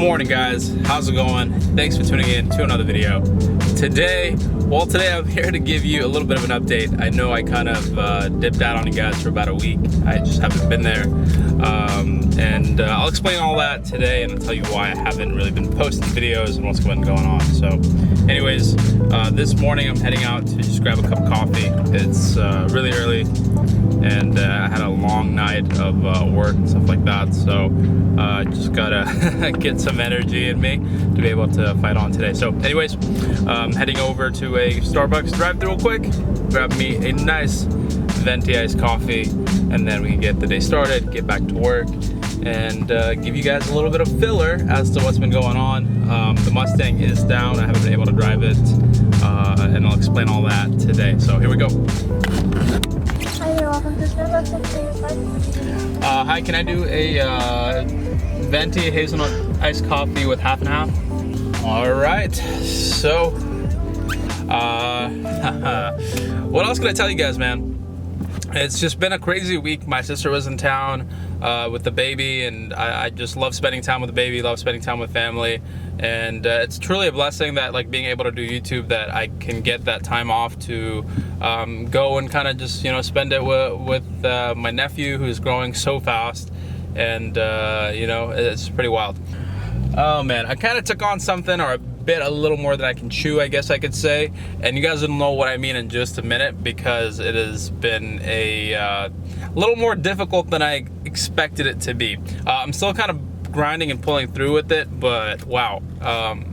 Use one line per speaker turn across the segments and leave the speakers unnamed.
morning, guys. How's it going? Thanks for tuning in to another video. Today I'm here to give you a little bit of an update. I know I kind of dipped out on you guys for about a week. I just haven't been there. I'll explain all that today, and I'll tell you why I haven't really been posting videos and what's been going on. So anyways, this morning I'm heading out to just grab a cup of coffee. It's really early, and I had a long night of work and stuff like that. So just gotta get some energy in me to be able to fight on today. So anyways, heading over to a Starbucks drive-thru real quick, grab me a nice venti iced coffee, and then we can get the day started, get back to work, and give you guys a little bit of filler as to what's been going on. The Mustang is down. I haven't been able to drive it, and I'll explain all that today. So here we go.
Hi, you're welcome to Starbucks.
Hi, can I do a venti hazelnut iced coffee with half and half? All right. So, what else can I tell you guys, man? It's just been a crazy week. My sister was in town with the baby, and I just love spending time with the baby, love spending time with family, and it's truly a blessing that, like, being able to do YouTube, that I can get that time off to go and kind of just, you know, spend it with my nephew, who's growing so fast, and you know, it's pretty wild. Oh man, I kind of took on something, or a little more than I can chew, I guess I could say, and you guys will know what I mean in just a minute, because it has been a little more difficult than I expected it to be. I'm still kind of grinding and pulling through with it, but wow,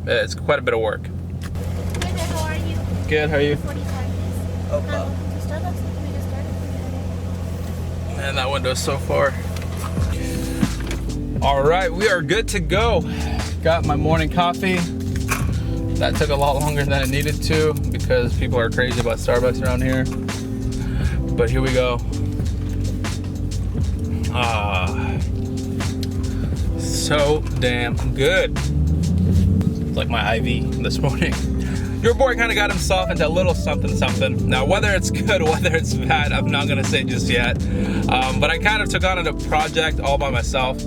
it's quite a bit of work.
Hi there, how are you?
Good, how are you?
45 please.
Oh,
To Starbucks, can we get started?
Man, that window's so far. All right, we are good to go. Got my morning coffee. That took a lot longer than it needed to, because people are crazy about Starbucks around here. But here we go. So damn good. It's like my IV this morning. Your boy kind of got himself into a little something. Now, whether it's good, whether it's bad, I'm not gonna say just yet. But I kind of took on a project all by myself.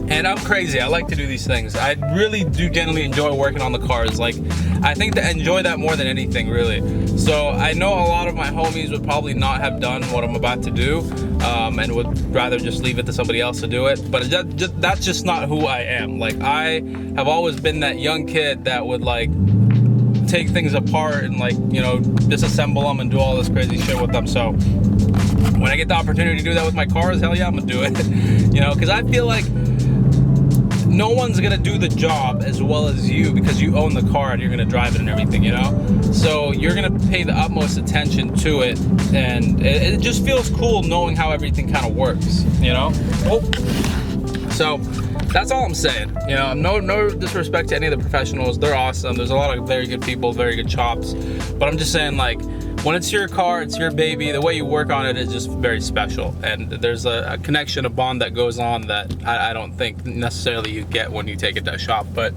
And I'm crazy. I like to do these things. I really do genuinely enjoy working on the cars. Like, I think to enjoy that more than anything, really. So I know a lot of my homies would probably not have done what I'm about to do, and would rather just leave it to somebody else to do it. But that's just not who I am. Like, I have always been that young kid that would, like, take things apart and, like, you know, disassemble them and do all this crazy shit with them. So when I get the opportunity to do that with my cars, hell yeah, I'm gonna do it. You know, because I feel like no one's gonna do the job as well as you, because you own the car and you're gonna drive it and everything, you know? So you're gonna pay the utmost attention to it, and it just feels cool knowing how everything kind of works, you know? So that's all I'm saying. You know, no disrespect to any of the professionals. They're awesome. There's a lot of very good people, very good chops. But I'm just saying, like, when it's your car, it's your baby, the way you work on it is just very special. And there's a connection, a bond that goes on that I don't think necessarily you get when you take it to a shop. But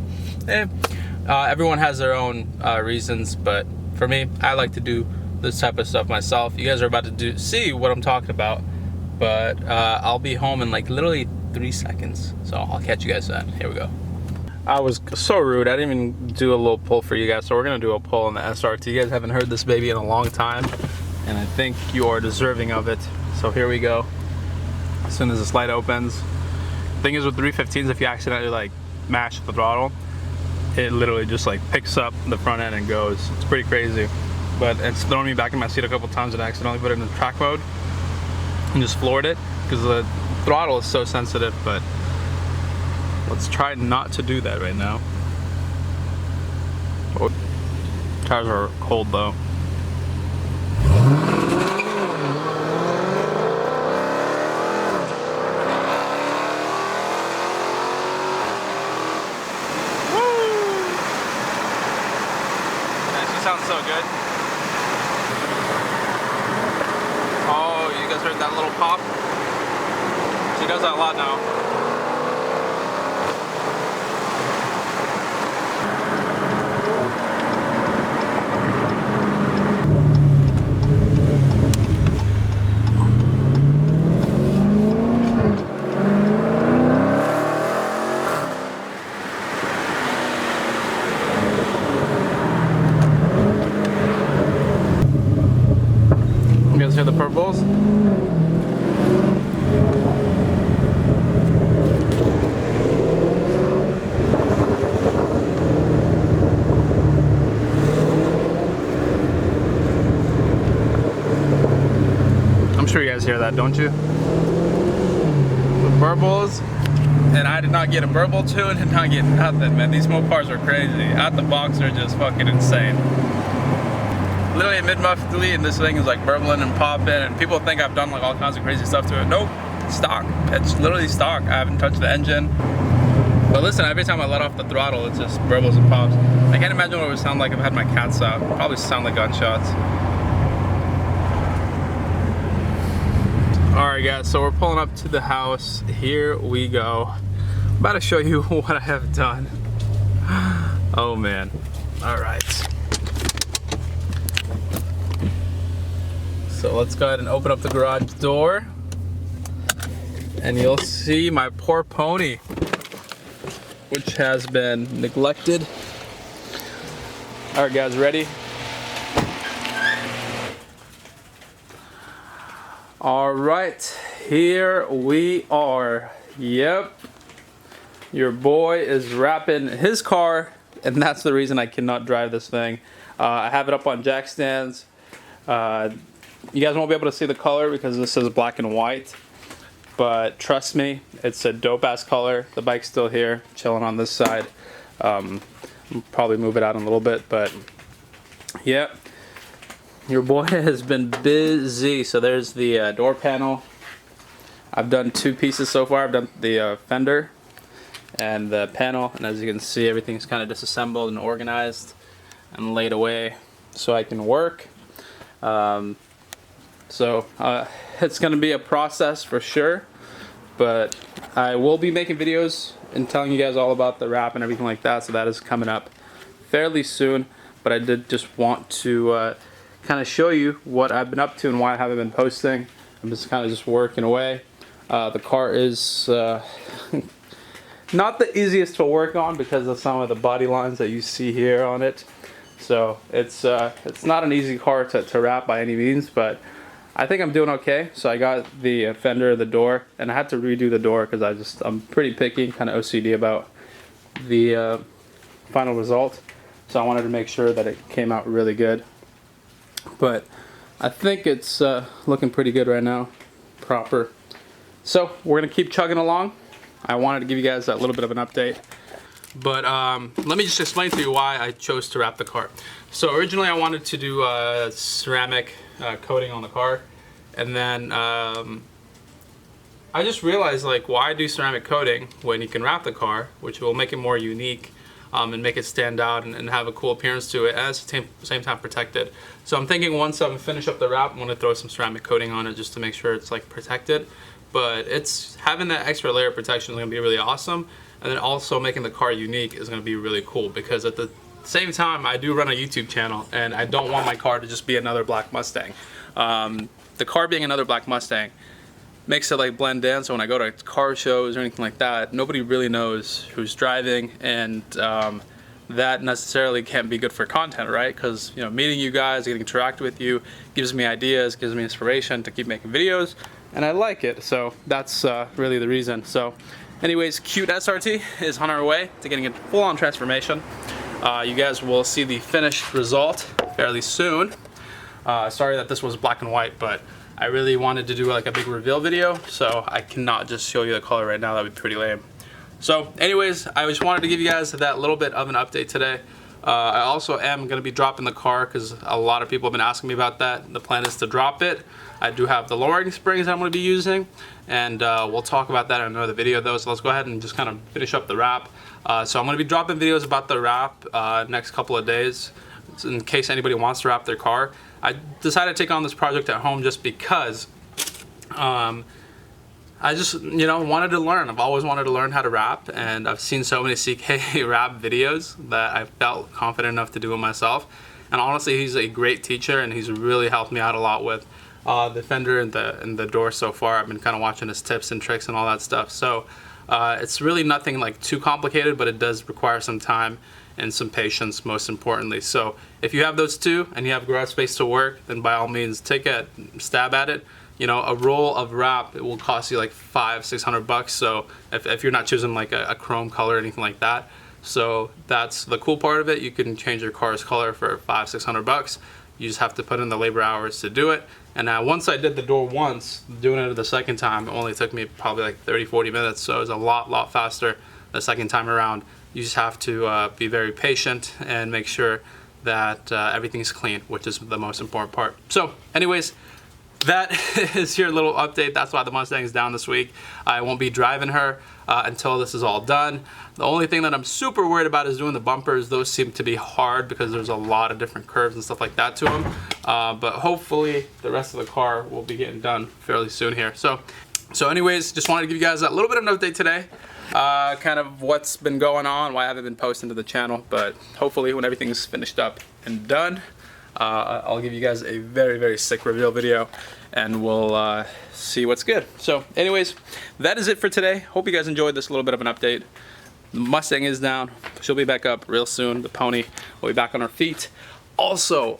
everyone has their own reasons. But for me, I like to do this type of stuff myself. You guys are about to see what I'm talking about. But I'll be home in, like, literally 3 seconds. So I'll catch you guys then. Here we go. I was so rude. I didn't even do a little pull for you guys. So we're gonna do a pull on the SRT. You guys haven't heard this baby in a long time, and I think you are deserving of it. So here we go. As soon as this light opens. Thing is, with 315s, if you accidentally, like, mash the throttle, it literally just, like, picks up the front end and goes. It's pretty crazy. But it's thrown me back in my seat a couple times, and I accidentally put it in track mode and just floored it, because the throttle is so sensitive. But let's try not to do that right now. Oh, tires are cold though. Woo! Man, she sounds so good. Oh, you guys heard that little pop? She does that a lot now. wheels. I'm sure you guys hear that, don't you? The burbles, and I did not get a burble tune, did not get nothing, man. These Mopars are crazy. Out the box, they're just fucking insane. Literally mid-muffly, and this thing is like burbling and popping, and people think I've done like all kinds of crazy stuff to it. Nope, stock. It's literally stock. I haven't touched the engine. But listen, every time I let off the throttle, it just burbles and pops. I can't imagine what it would sound like if I had my cats out. It'd probably sound like gunshots. Alright guys, so we're pulling up to the house. Here we go. I'm about to show you what I have done. Oh man. Alright. So let's go ahead and open up the garage door. And you'll see my poor pony, which has been neglected. Alright guys, ready? All right, here we are. Yep, your boy is wrapping his car, and that's the reason I cannot drive this thing. I have it up on jack stands. You guys won't be able to see the color because this is black and white, but trust me, it's a dope ass color. The bike's still here, chilling on this side. I'll probably move it out in a little bit, but yep. Your boy has been busy. So there's the door panel. I've done 2 pieces so far. I've done the fender and the panel, and as you can see, everything's kind of disassembled and organized and laid away so I can work. So it's going to be a process for sure, but I will be making videos and telling you guys all about the wrap and everything like that, so that is coming up fairly soon. But I did just want to kind of show you what I've been up to and why I haven't been posting. I'm just kind of just working away. The car is not the easiest to work on because of some of the body lines that you see here on it. So it's not an easy car to wrap by any means, but I think I'm doing okay. So I got the fender, the door, and I had to redo the door because I'm pretty picky, kind of OCD about the final result. So I wanted to make sure that it came out really good. But I think it's looking pretty good right now, proper. So we're gonna keep chugging along. I wanted to give you guys a little bit of an update, but let me just explain to you why I chose to wrap the car. So originally I wanted to do a ceramic coating on the car, and then I just realized, like, why do ceramic coating when you can wrap the car, which will make it more unique and make it stand out and have a cool appearance to it, and at the same time protected. So I'm thinking once I finish up the wrap, I'm gonna throw some ceramic coating on it just to make sure it's like protected. But it's having that extra layer of protection is gonna be really awesome, and then also making the car unique is gonna be really cool, because at the same time I do run a YouTube channel and I don't want my car to just be another black Mustang. The car being another black Mustang makes it like blend in, so when I go to car shows or anything like that, nobody really knows who's driving, and that necessarily can't be good for content, right? Because, you know, meeting you guys, getting to interact with you gives me ideas, gives me inspiration to keep making videos, and I like it. So that's really the reason. So anyways, cute SRT is on our way to getting a full-on transformation. You guys will see the finished result fairly soon. Sorry that this was black and white, but I really wanted to do like a big reveal video, so I cannot just show you the color right now. That would be pretty lame. So anyways, I just wanted to give you guys that little bit of an update today. I also am going to be dropping the car because a lot of people have been asking me about that. The plan is to drop it. I do have the lowering springs I'm going to be using, and we'll talk about that in another video though. So let's go ahead and just kind of finish up the wrap. So I'm going to be dropping videos about the wrap next couple of days in case anybody wants to wrap their car. I decided to take on this project at home just because I just, you know, wanted to learn. I've always wanted to learn how to wrap, and I've seen so many CK wrap videos that I felt confident enough to do it myself. And honestly, he's a great teacher, and he's really helped me out a lot with the fender and the door so far. I've been kind of watching his tips and tricks and all that stuff. So it's really nothing like too complicated, but it does require some time and some patience, most importantly. So if you have those two and you have garage space to work, then by all means take a stab at it. you know, a roll of wrap, it will cost you like $500-600. So if you're not choosing like a chrome color or anything like that. So that's the cool part of it. You can change your car's color for $500-600. You just have to put in the labor hours to do it. And once I did the door once, doing it the second time, it only took me probably like 30-40 minutes. So it was a lot faster the second time around. You just have to be very patient and make sure that everything's clean, which is the most important part. So anyways, that is your little update. That's why the Mustang is down this week. I won't be driving her until this is all done. The only thing that I'm super worried about is doing the bumpers. Those seem to be hard because there's a lot of different curves and stuff like that to them. But hopefully the rest of the car will be getting done fairly soon here. So anyways, just wanted to give you guys a little bit of an update today. Kind of what's been going on, why I haven't been posting to the channel, but hopefully when everything's finished up and done, I'll give you guys a very sick reveal video and we'll see what's good. So anyways, that is it for today. Hope you guys enjoyed this little bit of an update. The Mustang is down. She'll be back up real soon. The pony will be back on her feet. Also,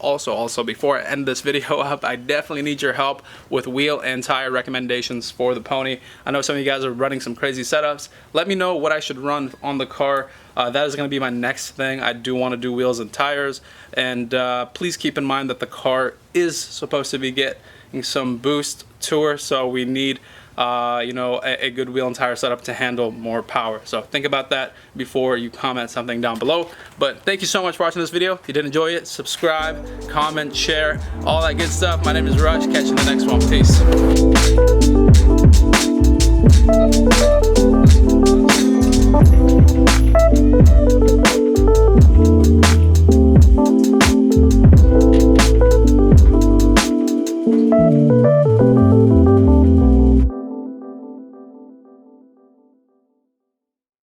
before I end this video up, I definitely need your help with wheel and tire recommendations for the pony. I know some of you guys are running some crazy setups. Let me know what I should run on the car. That is going to be my next thing. I do want to do wheels and tires. And please keep in mind that the car is supposed to be getting some boost to her, so we need you know, a good wheel and tire setup to handle more power. So think about that before you comment something down below. But thank you so much for watching this video. If you did enjoy it, subscribe, comment, share, all that good stuff. My name is Rush. Catch you in the next one. Peace.